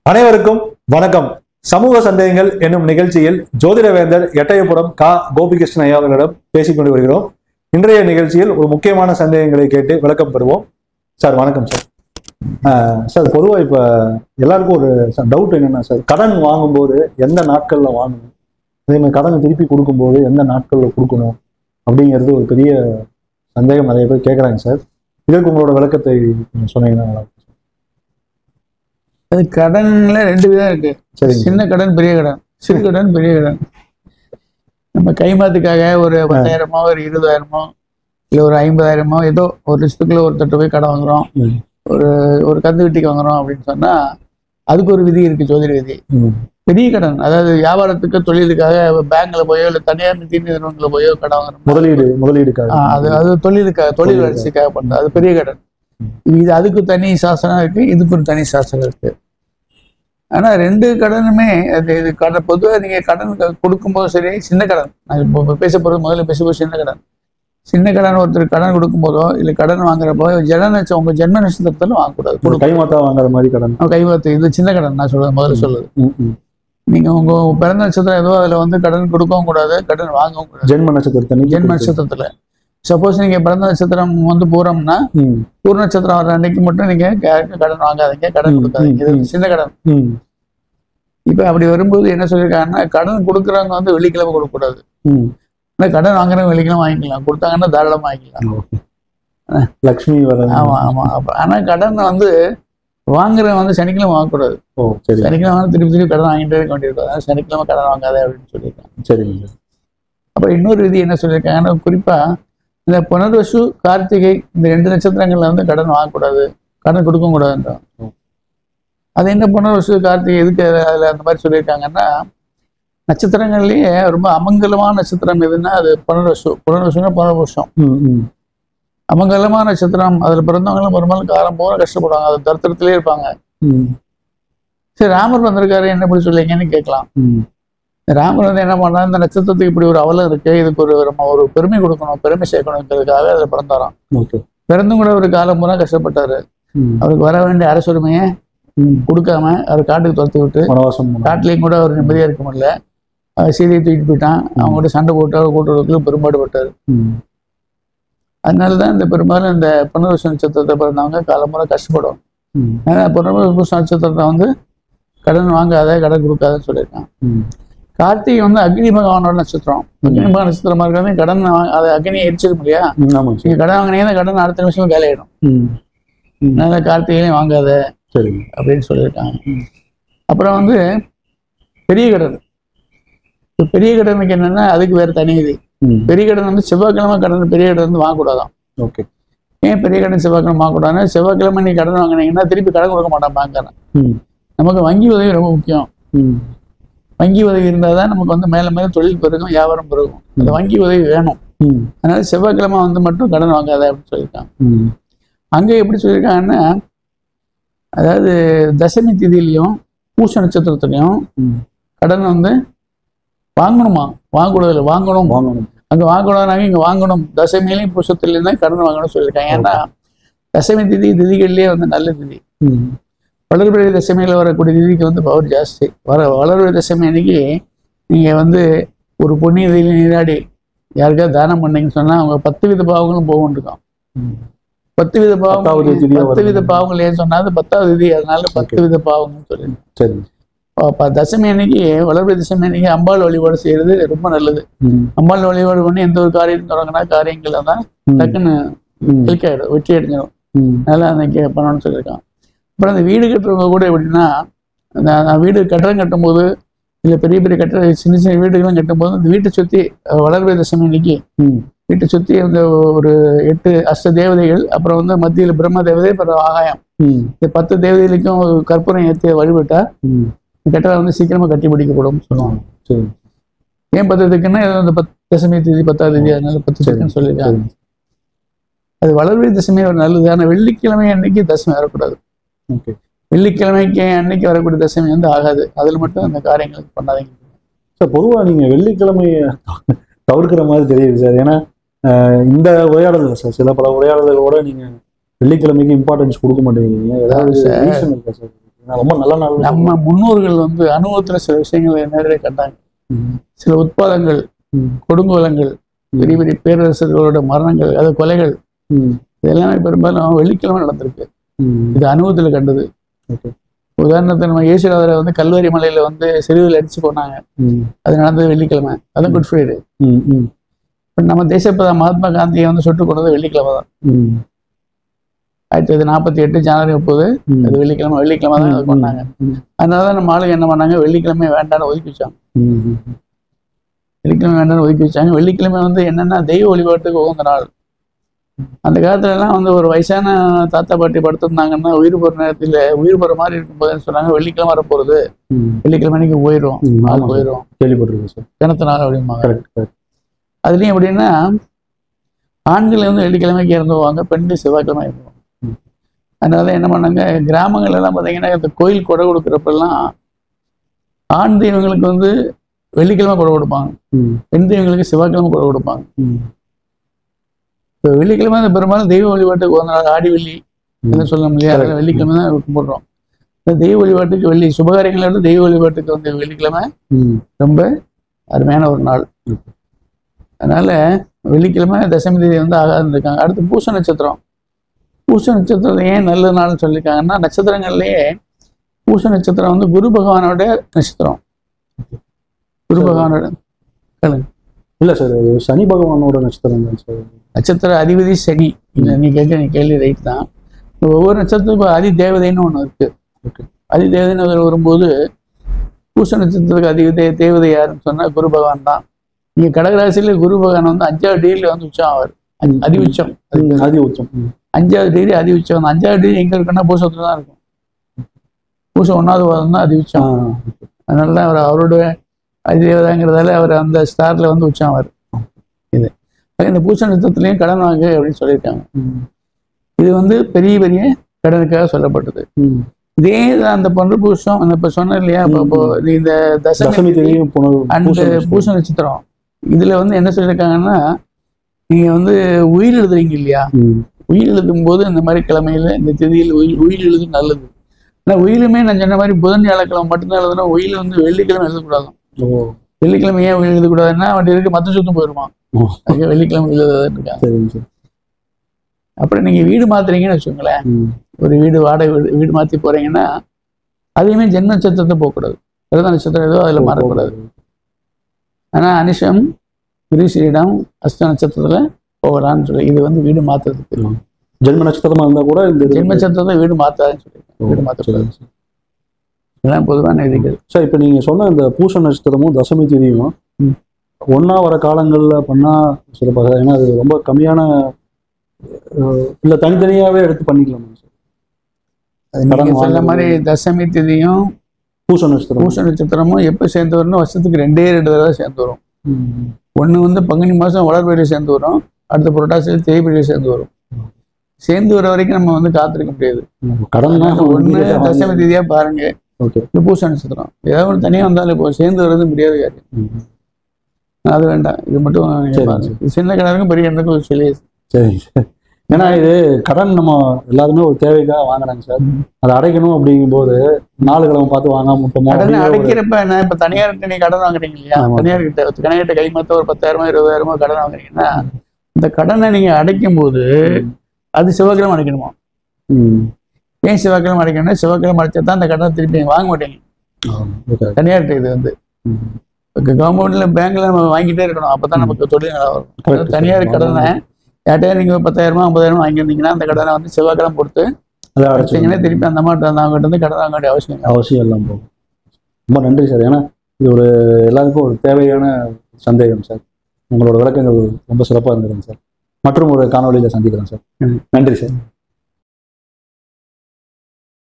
அனைவருக்கும் வணக்கம். சமூக சந்தேகங்கள் என்னும் நிகழ்ச்சியில் ஜோதிடவேந்தர் எட்டயபுரம் கோபிகிருஷ்ணன் ஐயா அவர்களிடம் பேசிக்கொண்டு வருகிறோம். இன்றைய நிகழ்ச்சியில் ஒரு முக்கியமான சந்தேகங்களை கேட்டு விளக்கம் பெறுவோம். சார் வணக்கம் சார். சார் பொதுவாக இப்போ எல்லாருக்கும் ஒரு டவுட் என்னன்னா சார், கடன் வாங்கும்போது எந்த நாட்களில் வாங்கணும், அதே மாதிரி கடனை திருப்பி கொடுக்கும்போது எந்த நாட்களில் கொடுக்கணும் அப்படிங்கிறது ஒரு பெரிய சந்தேகம் நிறைய பேர் கேட்குறாங்க சார். இதற்கு உங்களோட விளக்கத்தை சொன்னீங்கன்னா நல்லா இருக்கும். அது கடன்ல ரெண்டு விதம் இருக்கு. சின்ன கடன், பெரிய கடன். சிறு கடன், பெரிய கடன். நம்ம கைமாத்துக்காக ஒரு 10,000மோ ஒரு 20,000மோ இல்லை ஒரு 50,000மோ ஏதோ ஒரு லட்சத்துக்குள்ள ஒருத்தட்ட போய் கடன் வாங்குறோம், ஒரு கந்து வெட்டிக்கு வாங்குறோம் அப்படின்னு சொன்னா அதுக்கு ஒரு விதி இருக்கு, ஜோதிட விதி. பெரிய கடன் அதாவது வியாபாரத்துக்கு தொழிலுக்காக பேங்க்ல போயோ இல்லை தனியார் நிதி நிறுவனங்களை போயோ கடன் வாங்குறோம், முதலீடுக்காக அது தொழிலுக்காக, தொழில் வளர்ச்சிக்காக பண்றது, அது பெரிய கடன். இது அதுக்கு தனி சாஸ்திரம் இருக்கு, இதுக்கு ஒரு தனி சாஸ்திரம் இருக்கு. ஆனா ரெண்டு கடனுமே இது கடன். பொதுவாக நீங்க கடன் கொடுக்கும்போது சரி, சின்ன கடன் நான் இப்போ பேச போறது, முதல்ல பேசும்போது சின்ன கடன். சின்ன கடன் ஒருத்தர் கடன் கொடுக்கும் போதோ இல்லை கடன் வாங்குறப்போ உங்க ஜென்ம நட்சத்திரத்துல வாங்கக்கூடாது. கைமாத்தா வாங்குற மாதிரி கடன், கைமாத்து, இது சின்ன கடன் நான் சொல்றது, முதல்ல சொல்லுது. நீங்க உங்க பிறந்த நட்சத்திரம் ஏதோ அதுல வந்து கடன் கொடுக்கவும் கூடாது, கடன் வாங்கவும் கூடாது. ஜென்ம நட்சத்திரத்துல சப்போஸ் நீங்க பிறந்த நட்சத்திரம் வந்து பூரம்னா, பூர்ண நட்சத்திரம் வர அன்னைக்கு மட்டும் நீங்க கடன் வாங்காதீங்க, கடன் கொடுக்காதீங்க. இது சின்ன கடன். இப்ப அப்படி வரும்போது என்ன சொல்லியிருக்காங்கன்னா, கடன் கொடுக்குறவங்க வந்து வெள்ளிக்கிழமை கொடுக்கக்கூடாது. கடன் வாங்குறவங்க வெள்ளிக்கிழமை வாங்கிக்கலாம், கொடுத்தாங்கன்னா தாராளமா வாங்கிக்கலாம். லட்சுமி. ஆமா ஆமா. ஆனா கடன் வந்து வாங்குறவங்க வந்து சனிக்கிழமை வாங்கக்கூடாது. சனிக்கிழமை திருப்பி கடன் வாங்கிட்டே இருக்க வேண்டியிருக்கும். அதனால சனிக்கிழமை கடன் வாங்காத அப்படின்னு சொல்லியிருக்காங்க. சரிங்க. அப்புறம் இன்னொரு விதி என்ன சொல்லியிருக்காங்கன்னா, குறிப்பா இந்த புனர்வசு, கார்த்திகை இந்த 2 நட்சத்திரங்கள்ல வந்து கடன் வாங்கக்கூடாது, கடன் கொடுக்கவும் கூடாதுன்றோம். அது என்ன புனர்வசு, கார்த்திகை எதுக்கு அதுல அந்த மாதிரி சொல்லியிருக்காங்கன்னா, நட்சத்திரங்கள்லயே ரொம்ப அமங்கலமான நட்சத்திரம் எதுன்னா அது புனர்வசு. புனர்வசுன்னா புனர்வசம். அமங்கலமான நட்சத்திரம், அதுல பிறந்தவங்களும் பெரும்பாலும் காலம் போல கஷ்டப்படுவாங்க, அது தரித்திரத்திலே இருப்பாங்க. சரி, ராமர் வந்திருக்காரு, என்ன இப்படி சொல்லிங்கன்னு கேட்கலாம். ராமர் வந்து என்ன பண்ணா, இந்த நட்சத்திரத்துக்கு இப்படி ஒரு அவலம் இருக்கு, இதுக்கு நம்ம ஒரு பெருமை கொடுக்கணும், பெருமை சேர்க்கணுங்கிறதுக்காக அதுல பிறந்தாராம். பிறந்தும் கூட ஒரு காலம் பூரா கஷ்டப்பட்டாரு. அவருக்கு வர வேண்டிய அரசுரிமையை கொடுக்காம அவர் காட்டுக்கு துரத்தி விட்டு, காட்டுலையும் கூட அவர் நிம்மதியா இருக்க முடியல. சீதையை தூக்கிட்டு போயிட்டான். அவங்க கூட சண்டை போட்டு அவர் கூட்டுறதுக்குள்ள பெரும்பாடுபட்டாரு. அதனாலதான் இந்த பெரும்பாலும் இந்த புனர்வசு நட்சத்திரத்தை பிறந்தவங்க காலமுறை கஷ்டப்படும். புனர்வசு நட்சத்திரத்தை வந்து கடன் வாங்காத, கடன் கொடுக்காதன்னு சொல்லியிருக்கான். கார்த்திகை வந்து அக்னி பகவானோட நட்சத்திரம். அக்னி பகவான் நட்சத்திரமா இருக்காது, கடன் அதை அக்னியை எரிச்சிருக்கும் இல்லையா? நீங்க கடன் வாங்கினீங்கன்னா கடன் அடுத்த நிமிஷம் வேலை ஆயிடும். அதனால கார்த்திகையிலையும் வாங்காத அப்படின்னு சொல்லியிருக்காங்க. அப்புறம் வந்து பெரிய கடன். இப்போ பெரிய கடனுக்கு என்னன்னா அதுக்கு வேற தனி இது. பெரிய கடன் வந்து செவ்வாய்க்கிழமை கடன், பெரிய கடன் வந்து வாங்கக்கூடாதான். ஏன் பெரிய கடன் செவ்வாய்க்கிழமை வாங்கக்கூடாதுன்னா, செவ்வாய்க்கிழமை நீ கடன் வாங்கினீங்கன்னா திருப்பி கடன் கொடுக்க மாட்டான் பேங்க்காரன். நமக்கு வங்கி உதவி ரொம்ப முக்கியம். வங்கி உதவி இருந்தால் தான் நமக்கு வந்து மேலே மேலே தொழில் பெருகும், வியாபாரம் பெருகும். அந்த வங்கி உதவி வேணும். அதனால செவ்வாய்க்கிழமை வந்து மட்டும் கடன் வாங்காத அப்படின்னு சொல்லியிருக்காங்க. அங்கே எப்படி சொல்லியிருக்காங்கன்னா, அதாவது தசமி திதியிலையும் பூச நட்சத்திரத்துலையும் கடன் வந்து வாங்கணுமா, வாங்கக்கூடாது, வாங்கணும். அங்கே வாங்கக்கூடாதுனாங்க, இங்கே வாங்கணும். தசமியிலையும் பூசத்துலையும் தான் கடன் வாங்கணும்னு சொல்லியிருக்காங்க. ஏன்னா தசமி திதிகள்லேயே வந்து நல்ல திதி. வளர்பிறை தசமியில் வரக்கூடிய திதிக்கு வந்து பவர் ஜாஸ்தி. வளர்பிறை தசமி அன்னைக்கு நீங்கள் வந்து ஒரு பொன்னி திதியில் நீராடி யாருக்காவது தானம் பண்ணீங்கன்னு சொன்னால் அவங்க 10 வித பாவங்களும் போகும்ருக்கோம். 10 வித பாவங்கள், 10 வித பாவங்கள் ஏன்னு சொன்னால் அது 10வது திதி, அதனால 10 வித பாவங்கள்னு சொல்லி. தசமி அன்னைக்கு, வளர்பிறை தசமி அன்னைக்கு அம்பாள் வழிபாடு செய்யறது ரொம்ப நல்லது. அம்பாள் வழிபாடு பண்ணி எந்த ஒரு காரியம் தொடங்கினா காரியங்கள் தான் டக்குன்னு கிளிக் ஆகிடும், வெற்றி அடைஞ்சிடும். அதனால அன்னைக்கு பண்ணணும்னு சொல்லியிருக்கான். அப்புறம் அந்த வீடு கட்டுறவங்க கூட எப்படின்னா, வீடு கட்டடம் கட்டும்போது இல்லை பெரிய பெரிய சின்ன சின்ன வீடுகள்லாம் கட்டும்போது அந்த வீட்டை சுற்றி வளர்பிறை தசமி அன்னைக்கு வீட்டை சுற்றி அந்த ஒரு 8 அஷ்ட தேவதைகள், அப்புறம் வந்து மத்தியில் பிரம்ம தேவதை, அப்புறம் ஆகாயம், இந்த 10 தேவதைகளுக்கும் கற்பூரம் ஏற்றி வழிபட்டா கட்டடம் வந்து சீக்கிரமா கட்டி பிடிக்கப்படும் சொல்லுவாங்க. ஏன் 10 திக்குன்னா அந்த 10 தசமி தேதி 10வது தேதி, அதனால 10 திக்குன்னு சொல்லியிருக்காங்க. அது வளர்பிறை தசமி ஒரு நல்லது. ஆனால் வெள்ளிக்கிழமை அன்னைக்கு தசமி வரக்கூடாது. வெள்ளிக்கிழமைக்கு அன்னைக்கு வரக்கூடிய தசமி வந்து ஆகாது. அதில் மட்டும் அந்த காரியங்களுக்கு பண்ணாதீங்க சார். பொதுவாக நீங்கள் வெள்ளிக்கிழமையை தவிர்க்கிற மாதிரி தெரியுது சார். ஏன்னா இந்த உரையாடல் சார், சில பல உரையாடல்களோட நீங்கள் வெள்ளிக்கிழமைக்கு இம்பார்ட்டன்ஸ் கொடுக்க மாட்டேங்கிறீங்க. ஏதாவது ரீசன் இருக்கா சார்? ரொம்ப நல்ல நாள். நம்ம முன்னோர்கள் வந்து அனுபவத்துல சில விஷயங்களை நேரடியாக கண்டாங்க. சில உட்பாதங்கள், கொடுங்கோலங்கள், பெரிய பெரிய பேரரசர்களோட மரணங்கள், அதாவது கொலைகள், இது எல்லாமே பெரும்பாலும் வெள்ளிக்கிழமை நடந்திருக்கு. இது அனுபவத்துல கண்டது. உதாரணத்தை நம்ம இயேசுநாதரை வந்து கல்வாரி மலையில வந்து செருவில் அடிச்சு போனாங்க. அது நடந்தது வெள்ளிக்கிழமை. அதுவும் குட் ஃப்ரைடே. நம்ம தேசப்பிதா மகாத்மா காந்தியை வந்து சுட்டுக் கொண்டது வெள்ளிக்கிழமை தான். 1948 ஜனவரி 30 அது வெள்ளிக்கிழமை தான் அது பண்ணாங்க. அதனாலதான் நம்ம ஆளுங்க என்ன பண்ணாங்க, வெள்ளிக்கிழமை வேண்டான்னு ஒதுக்கி வச்சாங்க. வெள்ளிக்கிழமை வந்து என்னன்னா தெய்வ வழிபாட்டுக்கு உகந்த நாள். அந்த காலத்துல எல்லாம் வந்து ஒரு வயசான தாத்தா பாட்டி படுத்திருந்தாங்கன்னா உயிர் போற நேரத்துல உயிர் போற மாதிரி இருக்கும்போதுன்னு சொன்னாங்க, வெள்ளிக்கிழமை வரப்போறது, வெள்ளிக்கிழமைக்கு போயிடும், நாள் போயிடும், கேள்விப்பட்டிருக்கேன் சார். கிணத்து நாள் அப்படிம்பாங்க. அதுலயும் எப்படின்னா ஆண்கள் வந்து வெள்ளிக்கிழமைக்கு இறந்துவாங்க, பெண்கள் செவ்வாய்க்கிழமை இறந்துவாங்க. அதனால என்ன பண்ணாங்க, கிராமங்கள் எல்லாம் பார்த்தீங்கன்னா இந்த கோயில் கொடை கொடுக்குறப்பெல்லாம் ஆண் தெய்வங்களுக்கு வந்து வெள்ளிக்கிழமை கொடை கொடுப்பாங்க, பெண் தெய்வங்களுக்கு செவ்வாய்க்கிழமை கொடை கொடுப்பாங்க. இப்போ வெள்ளிக்கிழமை பெரும்பாலும் தெய்வ வழிபாட்டுக்கு ஒரு நாள் ஆடி வெள்ளி என்ன சொல்லணும் இல்லையா, அதெல்லாம் வெள்ளிக்கிழமை தான் கும்பிடுறோம். இந்த தெய்வ வழிபாட்டுக்கு வெள்ளி சுபகாரியங்களை விட தெய்வ வழிபாட்டுக்கு வந்து வெள்ளிக்கிழமை ரொம்ப அருமையான ஒரு நாள். அதனால வெள்ளிக்கிழமை தசமி தேதி வந்து ஆகாதுன்னு இருக்காங்க. அடுத்து பூச நட்சத்திரம். பூச நட்சத்திரத்துல ஏன் நல்ல நாள்னு சொல்லியிருக்காங்கன்னா, நட்சத்திரங்கள்லயே பூச நட்சத்திரம் வந்து குரு பகவானோட நட்சத்திரம். குரு பகவானோட இல்ல சார், சனி பகவானோட நட்சத்திரம் தான் சார். நட்சத்திர அதிபதி சனி. இல்லை நீ கேள்வி ரைட் தான். ஒவ்வொரு நட்சத்திரத்துக்கும் அதி தேவதைன்னு ஒன்று இருக்கு. அதி தேவதைன்னு வரும்போது பூச நட்சத்திரத்துக்கு அதிபதி தேவதை யாருன்னு சொன்னா குரு பகவான் தான். நீங்க கடகராசியில குரு பகவான் வந்து 5வது டிகிரியில வந்து உச்சம் ஆவார். அதி உச்சம் 5வது டிகிரி அதி உச்சம். 5வது டிகிரி எங்க இருக்குன்னா பூசத்துல தான் இருக்கும். பூசம் 1வது வாரம் தான் அதி உச்சம். அதனால தான் அவருடைய அதிதேவதாங்கிறதால அவர் அந்த ஸ்டார்ல வந்து உச்சம் ஆவார். இது இந்த பூச நட்சத்திரத்திலையும் கடன் வாங்க அப்படின்னு சொல்லியிருக்காங்க. இது வந்து பெரிய பெரிய கடனுக்காக சொல்லப்பட்டது. இதே தான் அந்த பொண்ணு பூசம் இப்ப சொன்ன இல்லையா, இப்போ இந்த தசமி அண்ட் பூச நட்சத்திரம் இதுல வந்து என்ன சொல்லியிருக்காங்கன்னா, நீங்க வந்து உயிர் எழுதுறீங்க இல்லையா, உயிர் எழுதும் போது இந்த மாதிரி கிழமையில இந்த திதியில் உயிர் எழுது நல்லது. ஆனா உயிலுமே நான் சொன்ன மாதிரி புதன் வியாழக்கிழமை மட்டும்தான் எழுதணும். உயிர் வந்து வெள்ளிக்கிழமை எழுதக்கூடாது. வெள்ளிக்கிழமை ஏன் உயிர் எழுதக்கூடாதுன்னா வண்டி இருக்கு மத்த சுத்தம் போயிருமா, அதுக்கு வெள்ளிக்கிழமை எழுதுறதுன்னு. அப்புறம் நீங்க வீடு மாத்துறீங்கன்னு வச்சுக்கோங்களேன், ஒரு வீடு வாடகை வீடு மாத்தி போறீங்கன்னா அதையுமே ஜென்ம நட்சத்திரத்தை போகக்கூடாது. பிரத நட்சத்திரம் ஏதோ அதுல மாறக்கூடாது. ஆனா அனிஷம் கிரீஷிடம் அஸ்த நட்சத்திரத்துல போகலான்னு சொல்லி இது வந்து வீடு மாத்துறதுக்கு. ஜென்ம நட்சத்திரமா இருந்தா கூட இந்த ஜென்ம நட்சத்திரத்தை வீடு மாத்தாதுன்னு சொல்லி வீடு மாத்தக்கூடாது. இதெல்லாம் பொதுவான விதிகள். சார் இப்ப நீங்க சொன்ன இந்த பூச நட்சத்திரமும் தசமி திதியும் ஒன்னா வர காலங்கள்ல பண்ணா சிறப்பாக, ஏன்னா அது ரொம்ப கம்மியான இல்ல தனித்தனியாவே எடுத்து பண்ணிக்கலாம் சார். சொன்ன மாதிரி தசமி திதியும் பூச நட்சத்திரமும் எப்ப சேர்ந்து வரணும், வருஷத்துக்கு 2 தடவை சேர்ந்து வரும். ஒண்ணு வந்து பங்குனி மாசம் வளர்பிறையில சேர்ந்து வரும், அடுத்த புரட்டாசியில தேய்பிறையில சேர்ந்து வரும். சேர்ந்து வர வரைக்கும் நம்ம வந்து காத்திருக்க முடியாது. ஒண்ணு தசமி திதியா பாருங்க, பூச நட்சத்திரம் ஏதாவது ஒன்று தனியா வந்தாலும் இப்போ சேர்ந்து வர்றது முடியாது காரியம். அது வேண்டாம், இது மட்டும் சின்ன கிணறுக்கும் பெரிய கிணறுக்கும் சொல்லி. சரி, ஏன்னா இது கடன் நம்ம எல்லாருமே ஒரு தேவைக்காக வாங்குறாங்க சார். அதை அடைக்கணும் அப்படிங்கும்போது 4 கிழமை பார்த்து வாங்காம முட்டமோ அடைக்கிறப்ப என்ன, இப்ப தனியார்கிட்ட நீங்க கடன் வாங்குறீங்க இல்லையா, தனியார்கிட்ட கைமாத்த ஒரு 10,000 20,000 கடன் வாங்குறீங்கன்னா இந்த கடனை நீங்க அடைக்கும் போது அது செவ்வாய்க்கிழமை அடைக்கணுமா? ஏன் செவ்வாய்க்கிழமை அடைக்கணும்னா செவ்வாய்க்கிழமை அடைச்சா தான் அந்த கடனை திருப்பி வாங்க மாட்டீங்க தனியார்கிட்ட. இது வந்து கவர்மெண்ட்ல பேங்க்ல நம்ம வாங்கிட்டே இருக்கணும், அப்பதான் நமக்கு தொழில் நல்லா வரும். தனியார் கடனை யார்ட்டையா நீங்க 10,000 50,000 வாங்கியிருந்தீங்கன்னா அந்த கடனை வந்து செவ்வாய்க்கிழமை கொடுத்து அடைச்சிங்கன்னா திருப்பி அந்த அமௌண்ட் அவங்ககிட்ட இருந்து கடன் வாங்க வேண்டிய அவசியம் எல்லாம் போகும். ரொம்ப நன்றி சார். ஏன்னா இது ஒரு எல்லாருக்கும் ஒரு தேவையான சந்தேகம் சார். உங்களோட விளக்கங்கள் ரொம்ப சிறப்பாக இருந்ததுங்க சார். மற்றும் ஒரு காணொலியில சந்திக்கிறேன் சார். நன்றி சார்.